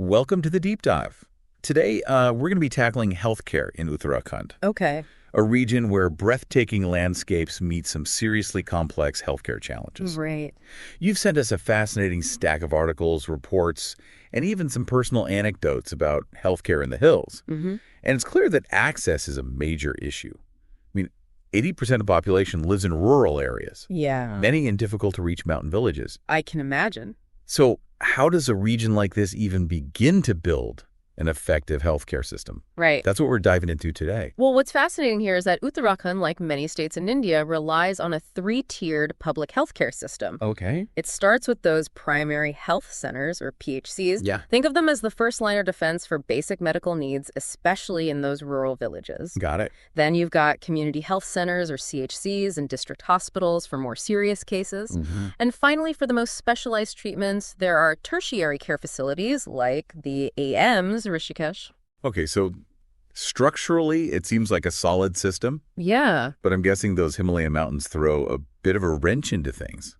Welcome to the Deep Dive. Today, we're going to be tackling healthcare in Uttarakhand, Okay. a region where breathtaking landscapes meet some seriously complex healthcare challenges. Right. You've sent us a fascinating stack of articles, reports, and even some personal anecdotes about healthcare in the hills. Mm-hmm. And it's clear that access is a major issue. I mean, 80% of the population lives in rural areas, Yeah. many in difficult-to-reach mountain villages. I can imagine. So how does a region like this even begin to build an effective healthcare system? Right. That's what we're diving into today. Well, what's fascinating here is that Uttarakhand, like many states in India, relies on a three-tiered public healthcare system. Okay. It starts with those primary health centers, or PHCs. Yeah. Think of them as the first line of defense for basic medical needs, especially in those rural villages. Got it. Then you've got community health centers, or CHCs, and district hospitals for more serious cases. Mm-hmm. And finally, for the most specialized treatments, there are tertiary care facilities like the AIIMS, Rishikesh. Okay, so structurally, it seems like a solid system, Yeah. but I'm guessing those Himalayan mountains throw a bit of a wrench into things.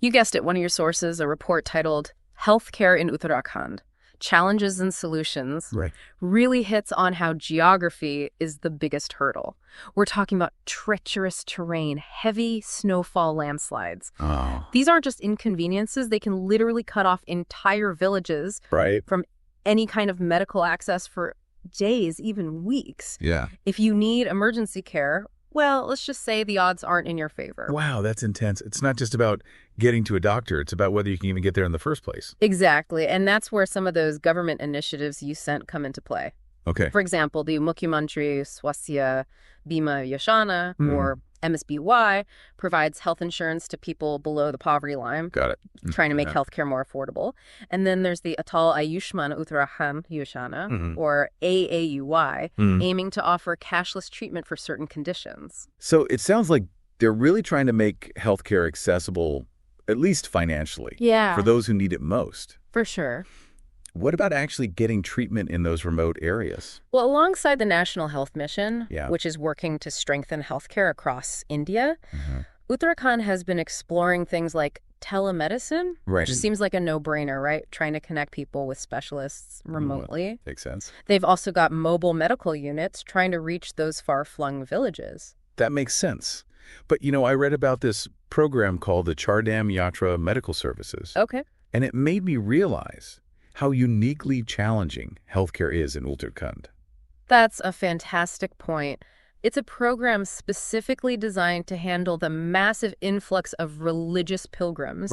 You guessed it, one of your sources, a report titled Healthcare in Uttarakhand, Challenges and Solutions, Right. really hits on how geography is the biggest hurdle. We're talking about treacherous terrain, heavy snowfall landslides. Oh, These aren't just inconveniences. They can literally cut off entire villages right. from any kind of medical access for days, even weeks. Yeah. If you need emergency care, well, let's just say the odds aren't in your favor. Wow, that's intense. It's not just about getting to a doctor. It's about whether you can even get there in the first place. Exactly. And that's where some of those government initiatives you sent come into play. Okay. For example, the Mukhyamantri, Swasthya, Bima, Yojana, Mhm. or MSBY provides health insurance to people below the poverty line, Got it. trying to make Yeah. healthcare more affordable. And then there's the Ayushman Uttarakhand Yojana, Mhm. or AAUY, Mhm. aiming to offer cashless treatment for certain conditions. So it sounds like they're really trying to make healthcare accessible, at least financially, Yeah, for those who need it most. for sure. What about actually getting treatment in those remote areas? Well, alongside the National Health Mission, Yeah. which is working to strengthen healthcare across India, Mhm. Uttarakhand has been exploring things like telemedicine, Right. which seems like a no-brainer, right? Trying to connect people with specialists remotely. Makes sense. They've also got mobile medical units trying to reach those far-flung villages. That makes sense. But, I read about this program called the Chardam Yatra Medical Services, Okay. and it made me realize how uniquely challenging healthcare is in Uttarakhand. That's a fantastic point. It's a program specifically designed to handle the massive influx of religious pilgrims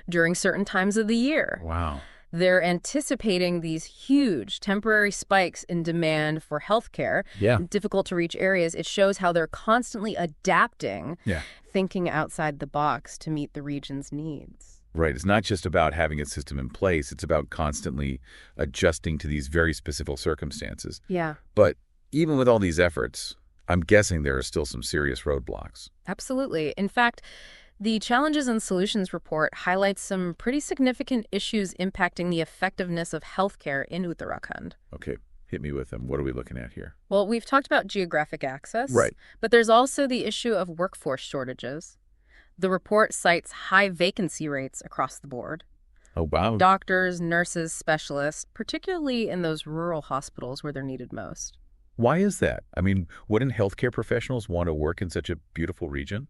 during certain times of the year. Wow. They're anticipating these huge temporary spikes in demand for healthcare, Yeah. difficult to reach areas. It shows how they're constantly adapting, Yeah. thinking outside the box to meet the region's needs. Right. It's not just about having a system in place. It's about constantly adjusting to these very specific circumstances. Yeah, But even with all these efforts, I'm guessing there are still some serious roadblocks. absolutely. In fact, the Challenges and Solutions report highlights some pretty significant issues impacting the effectiveness of healthcare in Uttarakhand. Okay. Hit me with them. What are we looking at here? Well, we've talked about geographic access, Right. but there's also the issue of workforce shortages. The report cites high vacancy rates across the board. Oh, wow. Doctors, nurses, specialists, particularly in those rural hospitals where they're needed most. Why is that? I mean, wouldn't healthcare professionals want to work in such a beautiful region?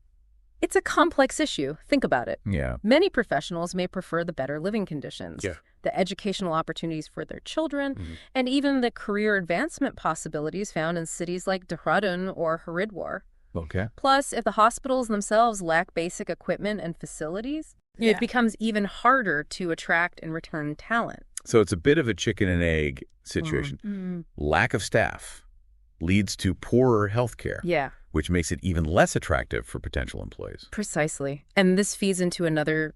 It's a complex issue. Think about it. Yeah. Many professionals may prefer the better living conditions, Yeah. the educational opportunities for their children, Mhm. and even the career advancement possibilities found in cities like Dehradun or Haridwar. Okay. Plus, if the hospitals themselves lack basic equipment and facilities, it becomes even harder to attract and return talent. So it's a bit of a chicken and egg situation. Lack of staff leads to poorer healthcare, Yeah, which makes it even less attractive for potential employees. precisely. And this feeds into another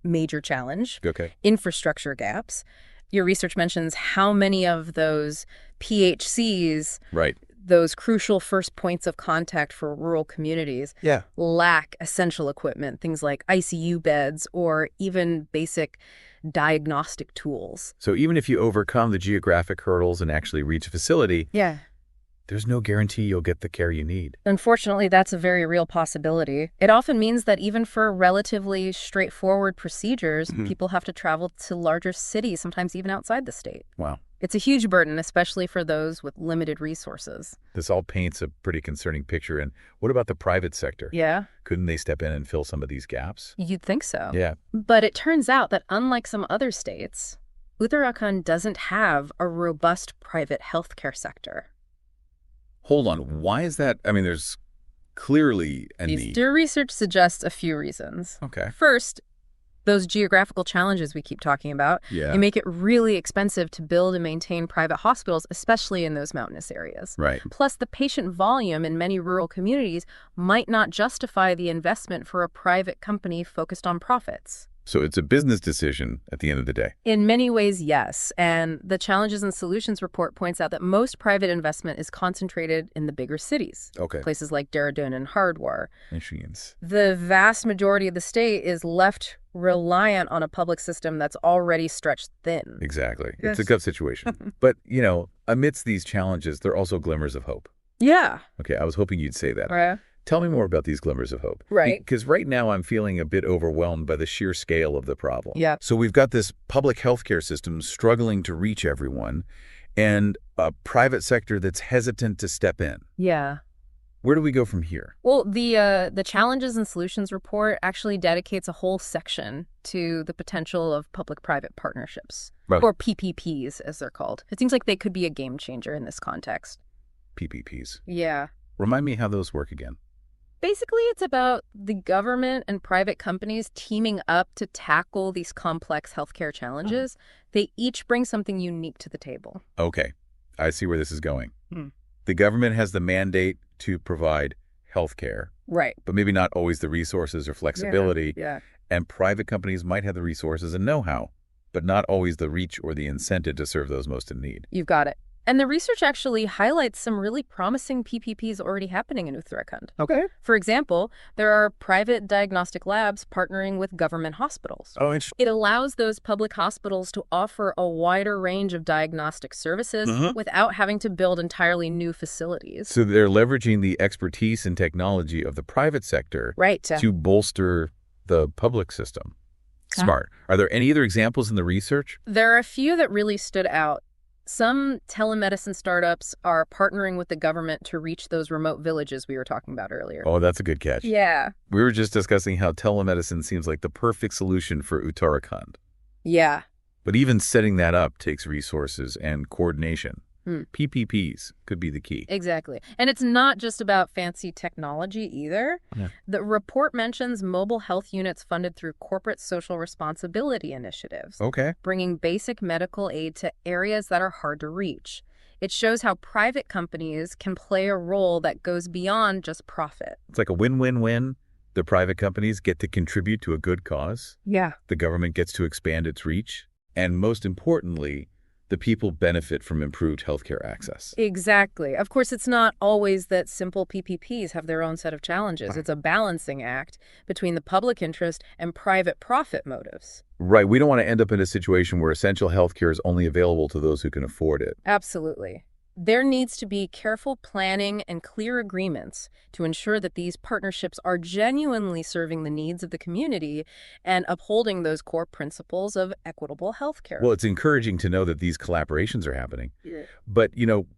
major challenge, Okay. infrastructure gaps. Your research mentions how many of those PHCs, Right. those crucial first points of contact for rural communities, Yeah. lack essential equipment, things like ICU beds or even basic diagnostic tools. So even if you overcome the geographic hurdles and actually reach a facility, Yeah. there's no guarantee you'll get the care you need. Unfortunately, that's a very real possibility. It often means that even for relatively straightforward procedures, people have to travel to larger cities, sometimes even outside the state. Wow. It's a huge burden, especially for those with limited resources. This all paints a pretty concerning picture. And what about the private sector? Yeah. Couldn't they step in and fill some of these gaps? You'd think so. Yeah. But it turns out that unlike some other states, Uttarakhand doesn't have a robust private healthcare sector. Hold on. Why is that? I mean, there's clearly a need. Their research suggests a few reasons. Okay. First, those geographical challenges we keep talking about, they make it really expensive to build and maintain private hospitals, especially in those mountainous areas. Right. Plus, the patient volume in many rural communities might not justify the investment for a private company focused on profits. So it's a business decision at the end of the day. In many ways, yes. And the Challenges and Solutions report points out that most private investment is concentrated in the bigger cities. Okay. Places like Dehradun and Hardwar. Machines. The vast majority of the state is left reliant on a public system that's already stretched thin. Exactly. Yes. It's a tough situation. But, amidst these challenges, there are also glimmers of hope. Yeah. Okay, I was hoping you'd say that. Right. Tell me more about these glimmers of hope. Right. Because right now I'm feeling a bit overwhelmed by the sheer scale of the problem. Yeah. So we've got this public healthcare system struggling to reach everyone and a private sector that's hesitant to step in. Yeah. Where do we go from here? Well, the Challenges and Solutions report actually dedicates a whole section to the potential of public-private partnerships, or PPPs, as they're called. It seems like they could be a game changer in this context. PPPs. Yeah. Remind me how those work again. Basically, it's about the government and private companies teaming up to tackle these complex healthcare challenges. They each bring something unique to the table. Okay. I see where this is going. The government has the mandate to provide healthcare. Right. But maybe not always the resources or flexibility. Yeah. And private companies might have the resources and know-how, but not always the reach or the incentive to serve those most in need. You've got it. And the research actually highlights some really promising PPPs already happening in Uttarakhand. Okay. For example, there are private diagnostic labs partnering with government hospitals. Oh, interesting. It allows those public hospitals to offer a wider range of diagnostic services without having to build entirely new facilities. So they're leveraging the expertise and technology of the private sector to bolster the public system. Smart. Are there any other examples in the research? There are a few that really stood out. Some telemedicine startups are partnering with the government to reach those remote villages we were talking about earlier. Oh, that's a good catch. Yeah. We were just discussing how telemedicine seems like the perfect solution for Uttarakhand. Yeah. But even setting that up takes resources and coordination. PPPs could be the key. Exactly. And it's not just about fancy technology either. Yeah. The report mentions mobile health units funded through corporate social responsibility initiatives, bringing basic medical aid to areas that are hard to reach. It shows how private companies can play a role that goes beyond just profit. It's like a win-win-win. The private companies get to contribute to a good cause. Yeah. The government gets to expand its reach. And most importantly, the people benefit from improved healthcare access. Exactly. Of course, it's not always that simple PPPs have their own set of challenges. It's a balancing act between the public interest and private profit motives. Right. We don't want to end up in a situation where essential healthcare is only available to those who can afford it. Absolutely. There needs to be careful planning and clear agreements to ensure that these partnerships are genuinely serving the needs of the community and upholding those core principles of equitable healthcare. Well, it's encouraging to know that these collaborations are happening. Yeah. But,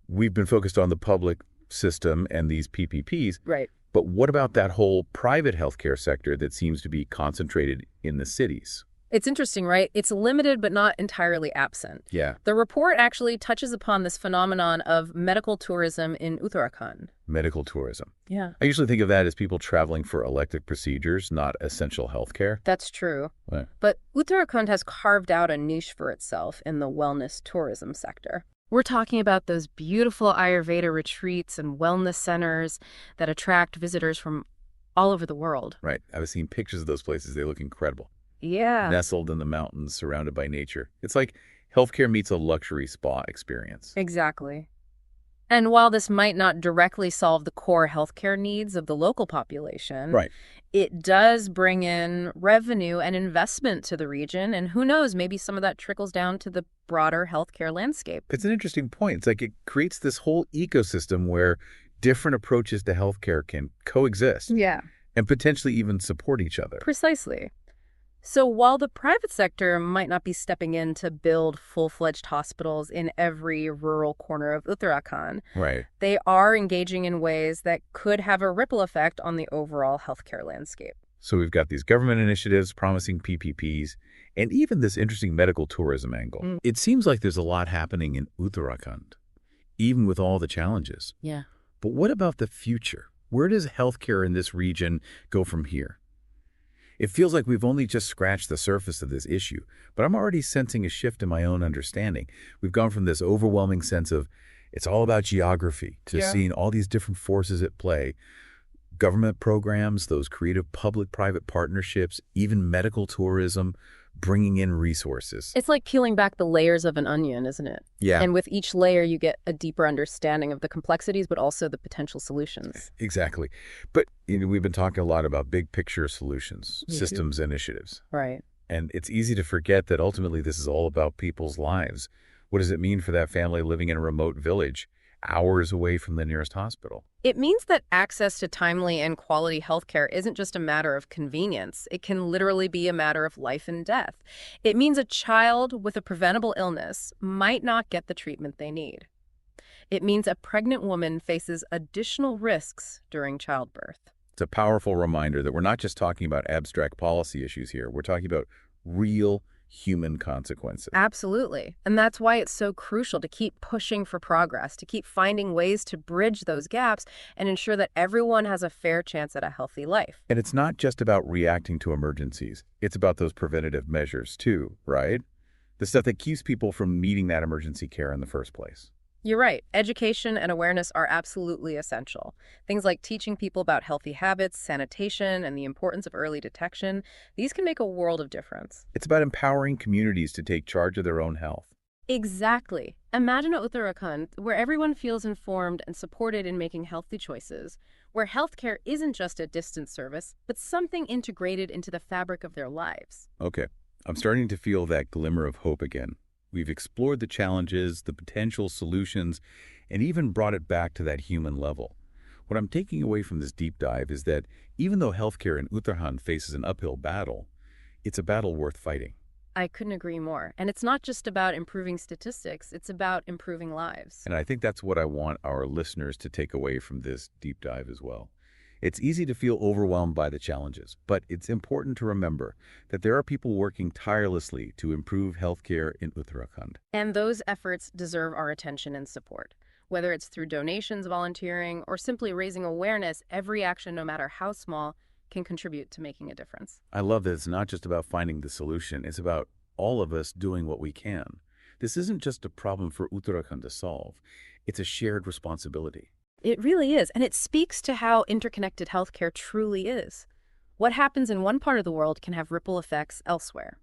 we've been focused on the public system and these PPPs. Right. But what about that whole private healthcare sector that seems to be concentrated in the cities? It's interesting, right? It's limited but not entirely absent. Yeah. The report actually touches upon this phenomenon of medical tourism in Uttarakhand. Medical tourism. Yeah. I usually think of that as people traveling for elective procedures, not essential healthcare. That's true. Right. But Uttarakhand has carved out a niche for itself in the wellness tourism sector. We're talking about those beautiful Ayurveda retreats and wellness centers that attract visitors from all over the world. Right. I've seen pictures of those places. They look incredible. Yeah. Nestled in the mountains, surrounded by nature. It's like healthcare meets a luxury spa experience. Exactly. And while this might not directly solve the core healthcare needs of the local population, it does bring in revenue and investment to the region. And who knows, maybe some of that trickles down to the broader healthcare landscape. It's an interesting point. It's like it creates this whole ecosystem where different approaches to healthcare can coexist. Yeah. And potentially even support each other. Precisely. So while the private sector might not be stepping in to build full-fledged hospitals in every rural corner of Uttarakhand, they are engaging in ways that could have a ripple effect on the overall healthcare landscape. So we've got these government initiatives promising PPPs, and even this interesting medical tourism angle. It seems like there's a lot happening in Uttarakhand, even with all the challenges. Yeah. But what about the future? Where does healthcare in this region go from here? It feels like we've only just scratched the surface of this issue, but I'm already sensing a shift in my own understanding. We've gone from this overwhelming sense of it's all about geography to seeing all these different forces at play. Government programs, those creative public-private partnerships, even medical tourism, bringing in resources. It's like peeling back the layers of an onion, isn't it? Yeah. And with each layer, you get a deeper understanding of the complexities, but also the potential solutions. Exactly. But we've been talking a lot about big picture solutions, systems, initiatives. Right. And it's easy to forget that ultimately this is all about people's lives. What does it mean for that family living in a remote village, hours away from the nearest hospital? It means that access to timely and quality healthcare isn't just a matter of convenience. It can literally be a matter of life and death. It means a child with a preventable illness might not get the treatment they need. It means a pregnant woman faces additional risks during childbirth. It's a powerful reminder that we're not just talking about abstract policy issues here. We're talking about real human consequences. Absolutely. And that's why it's so crucial to keep pushing for progress, to keep finding ways to bridge those gaps and ensure that everyone has a fair chance at a healthy life. And it's not just about reacting to emergencies. It's about those preventative measures too, right? The stuff that keeps people from needing that emergency care in the first place. You're right. Education and awareness are absolutely essential. Things like teaching people about healthy habits, sanitation, and the importance of early detection, these can make a world of difference. It's about empowering communities to take charge of their own health. Exactly. Imagine a Uttarakhand where everyone feels informed and supported in making healthy choices, where healthcare isn't just a distant service, but something integrated into the fabric of their lives. Okay, I'm starting to feel that glimmer of hope again. We've explored the challenges, the potential solutions, and even brought it back to that human level. What I'm taking away from this deep dive is that even though healthcare in Uttarakhand faces an uphill battle, it's a battle worth fighting. I couldn't agree more. And it's not just about improving statistics, it's about improving lives. And I think that's what I want our listeners to take away from this deep dive as well. It's easy to feel overwhelmed by the challenges, but it's important to remember that there are people working tirelessly to improve healthcare in Uttarakhand. And those efforts deserve our attention and support. Whether it's through donations, volunteering, or simply raising awareness, every action, no matter how small, can contribute to making a difference. I love that it's not just about finding the solution, it's about all of us doing what we can. This isn't just a problem for Uttarakhand to solve, it's a shared responsibility. It really is, and it speaks to how interconnected healthcare truly is. What happens in one part of the world can have ripple effects elsewhere.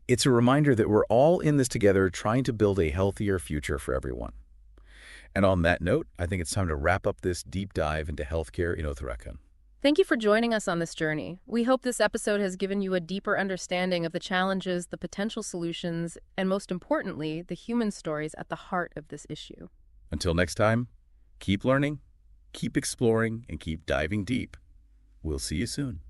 It's a reminder that we're all in this together trying to build a healthier future for everyone. And on that note, I think it's time to wrap up this deep dive into healthcare in Uttarakhand. Thank you for joining us on this journey. We hope this episode has given you a deeper understanding of the challenges, the potential solutions, and most importantly, the human stories at the heart of this issue. Until next time, keep learning, keep exploring, and keep diving deep. We'll see you soon.